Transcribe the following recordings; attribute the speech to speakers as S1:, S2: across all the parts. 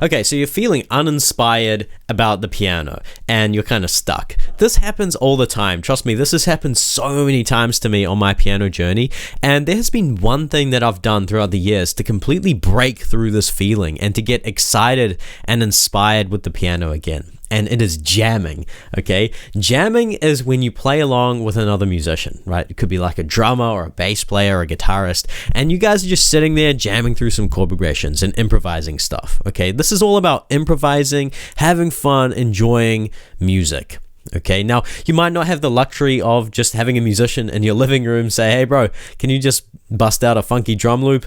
S1: Okay, so you're feeling uninspired about the piano and you're kind of stuck. This happens all the time. Trust me, this has happened so many times to me on my piano journey. And there has been one thing that I've done throughout the years to completely break through this feeling and to get excited and inspired with the piano again. And it is jamming, okay? Jamming is when you play along with another musician, right? It could be like a drummer or a bass player or a guitarist, and you guys are just sitting there jamming through some chord progressions and improvising stuff, okay? This is all about improvising, having fun, enjoying music. Okay, now you might not have the luxury of just having a musician in your living room say, hey bro, can you just bust out a funky drum loop?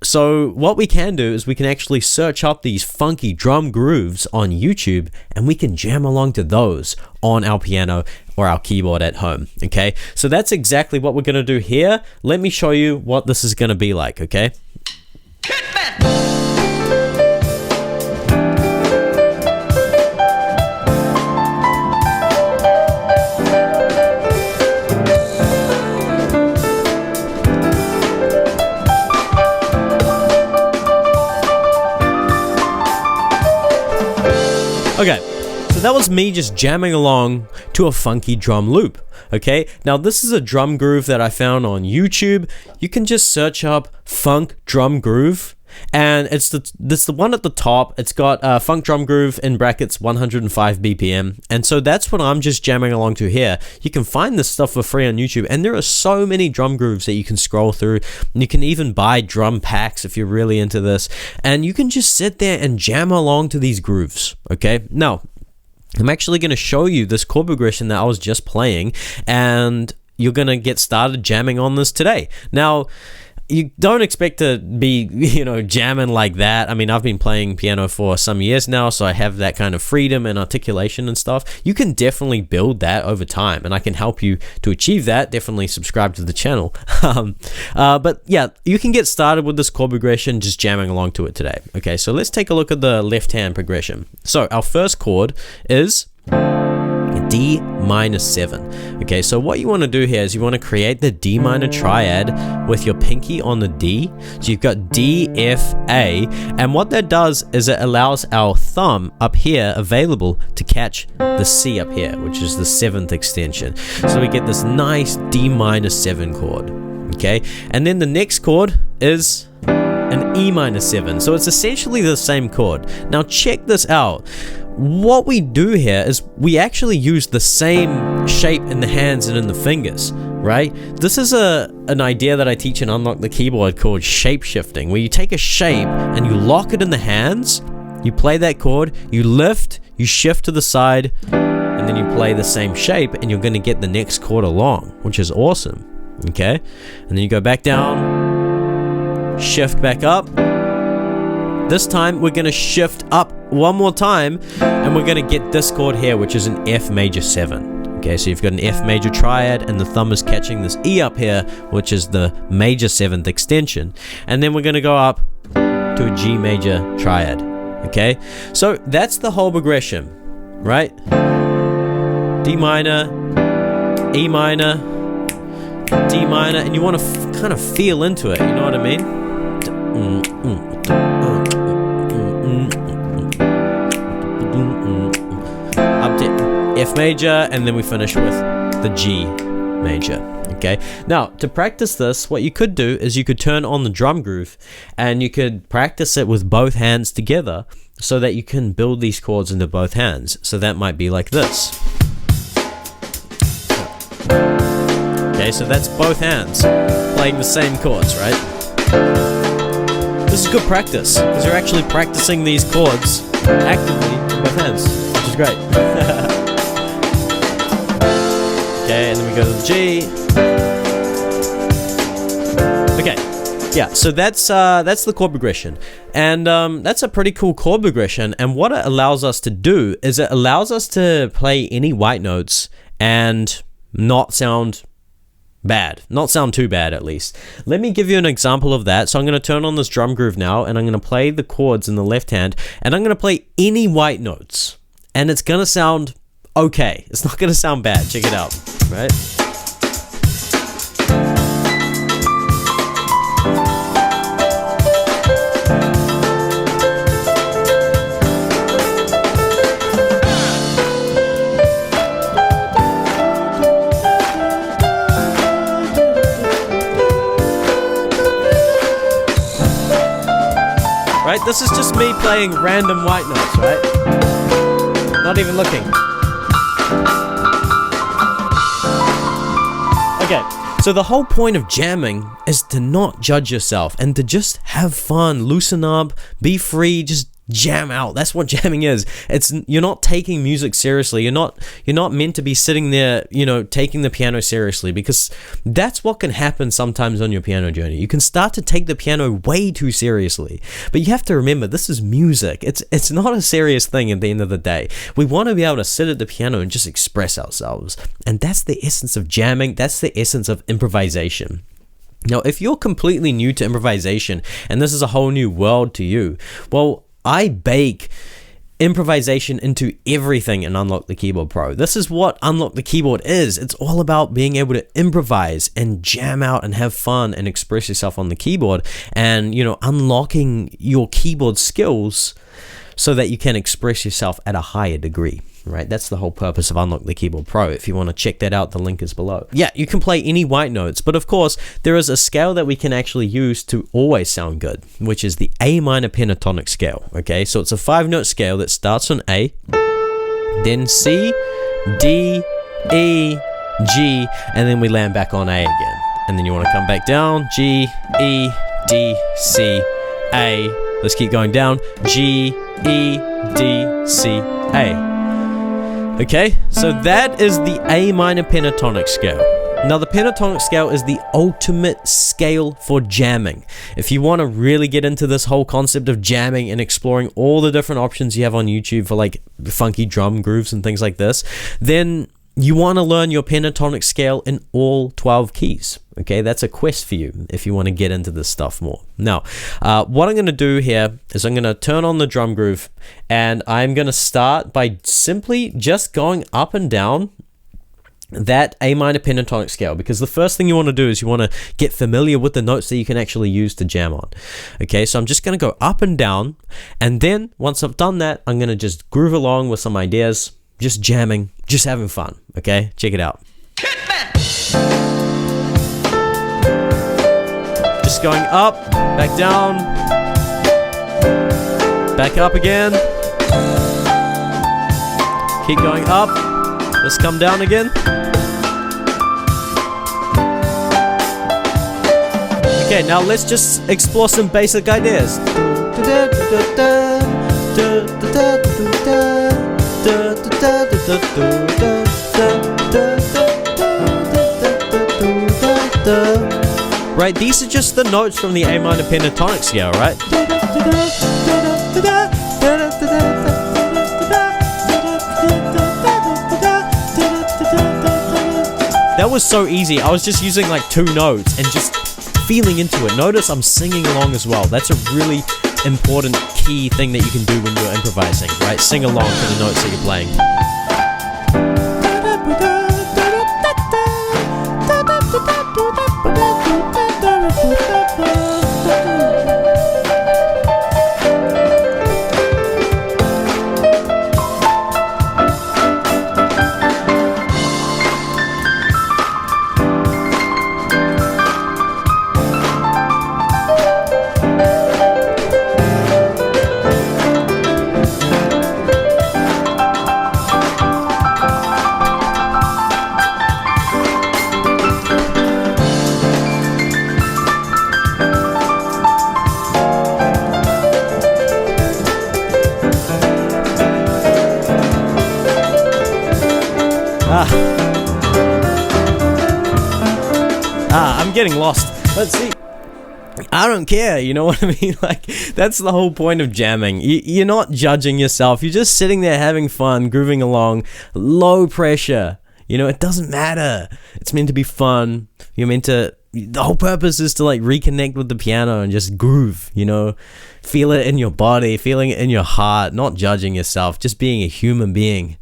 S1: So what we can do is we can actually search up these funky drum grooves on YouTube and we can jam along to those on our piano or our keyboard at home. Okay, so that's exactly what we're going to do here. Let me show you what this is going to be like, okay? Okay, so that was me just jamming along to a funky drum loop, okay? Now this is a drum groove that I found on YouTube. You can just search up funk drum groove and it's the one at the top. It's got funk drum groove in brackets 105 BPM, and so that's what I'm just jamming along to here. You can find this stuff for free on YouTube, and there are so many drum grooves that you can scroll through. You can even buy drum packs if you're really into this, and you can just sit there and jam along to these grooves, okay? Now I'm actually going to show you this chord progression that I was just playing, and you're going to get started jamming on this today. Now you don't expect to be, jamming like that. I mean, I've been playing piano for some years now, so I have that kind of freedom and articulation and stuff. You can definitely build that over time, and I can help you to achieve that. Definitely subscribe to the channel. But yeah, you can get started with this chord progression just jamming along to it today. Okay, so let's take a look at the left hand progression. So our first chord is D minor 7. Okay, so what you want to do here is you want to create the D minor triad with your pinky on the D. So you've got D, F, A, and what that does is it allows our thumb up here available to catch the C up here, which is the 7th extension. So we get this nice D minor 7 chord. Okay, and then the next chord is an E minor 7. So it's essentially the same chord. Now check this out. What we do here is we actually use the same shape in the hands and in the fingers, right? This is an idea that I teach in Unlock the Keyboard called shape shifting, where you take a shape and you lock it in the hands, you play that chord, you lift, you shift to the side, and then you play the same shape and you're going to get the next chord along, which is awesome, okay? And then you go back down, shift back up. This time we're going to shift up one more time and we're going to get this chord here, which is an F major 7. Okay, so you've got an F major triad and the thumb is catching this E up here, which is the major 7th extension. And then we're going to go up to a G major triad. Okay, so that's the whole progression, right? D minor, E minor, D minor, and you want to kind of feel into it, you know what I mean? Up to F major, and then we finish with the G major. Okay, now to practice this, what you could do is you could turn on the drum groove and you could practice it with both hands together so that you can build these chords into both hands. So that might be like this. Okay, so that's both hands playing the same chords, right? This is good practice because you're actually practicing these chords actively with both hands, which is great. Okay, and then we go to the G. Okay, yeah, so that's the chord progression, and that's a pretty cool chord progression. And what it allows us to do is it allows us to play any white notes and not sound bad, not sound too bad at least. Let me give you an example of that. So I'm going to turn on this drum groove now and I'm going to play the chords in the left hand and I'm going to play any white notes and it's going to sound okay. It's not going to sound bad. Check it out, right? this is just me playing random white notes, right? Not even looking. Okay, so the whole point of jamming is to not judge yourself and to just have fun, loosen up, be free, just jam out. That's what jamming is. You're not taking music seriously. You're not meant to be sitting there, taking the piano seriously, because that's what can happen sometimes on your piano journey. You can start to take the piano way too seriously. But you have to remember, this is music. It's not a serious thing at the end of the day. We want to be able to sit at the piano and just express ourselves. And that's the essence of jamming. That's the essence of improvisation. Now, if you're completely new to improvisation and this is a whole new world to you, well, I bake improvisation into everything in UtK Keyboard Pro. This is what UtK the Keyboard is. It's all about being able to improvise and jam out and have fun and express yourself on the keyboard and, unlocking your keyboard skills so that you can express yourself at a higher degree, right? That's the whole purpose of UtK the Keyboard Pro. If you want to check that out, the link is below. Yeah, you can play any white notes, but of course, there is a scale that we can actually use to always sound good, which is the A minor pentatonic scale, okay? So it's a 5-note scale that starts on A, then C, D, E, G, and then we land back on A again. And then you want to come back down, G, E, D, C, A. Let's keep going down, G, E, D, C, A. Okay, so that is the A minor pentatonic scale. Now, the pentatonic scale is the ultimate scale for jamming. If you want to really get into this whole concept of jamming and exploring all the different options you have on YouTube for like funky drum grooves and things like this, then you want to learn your pentatonic scale in all 12 keys. Okay, that's a quest for you if you want to get into this stuff more. Now, what I'm going to do here is I'm going to turn on the drum groove, and I'm going to start by simply just going up and down that A minor pentatonic scale, because the first thing you want to do is you want to get familiar with the notes that you can actually use to jam on. Okay, so I'm just going to go up and down, and then once I've done that, I'm going to just groove along with some ideas, just jamming, just having fun. Okay, check it out. Just going up, back down, back up again. Keep going up. Let's come down again. Okay, now let's just explore some basic ideas. Right, these are just the notes from the A minor pentatonic scale, right? That was so easy. I was just using like 2 notes and just feeling into it. Notice I'm singing along as well. That's a really important key thing that you can do when you're improvising, right? Sing along to the notes that you're playing. I'm getting lost. Let's see. I don't care, you know what I mean? Like, that's the whole point of jamming. You're not judging yourself. You're just sitting there having fun, grooving along, low pressure. It doesn't matter. It's meant to be fun. The whole purpose is to like reconnect with the piano and just groove, feel it in your body, feeling it in your heart, not judging yourself, just being a human being.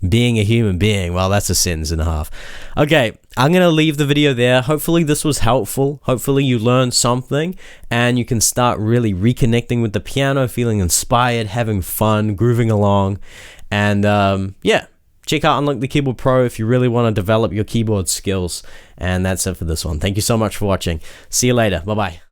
S1: Being a human being, well, that's a sentence and a half. Okay, I'm going to leave the video there. Hopefully this was helpful. Hopefully you learned something and you can start really reconnecting with the piano, feeling inspired, having fun, grooving along. And yeah, check out UtK the Keyboard Pro if you really want to develop your keyboard skills. And that's it for this one. Thank you so much for watching. See you later. Bye-bye.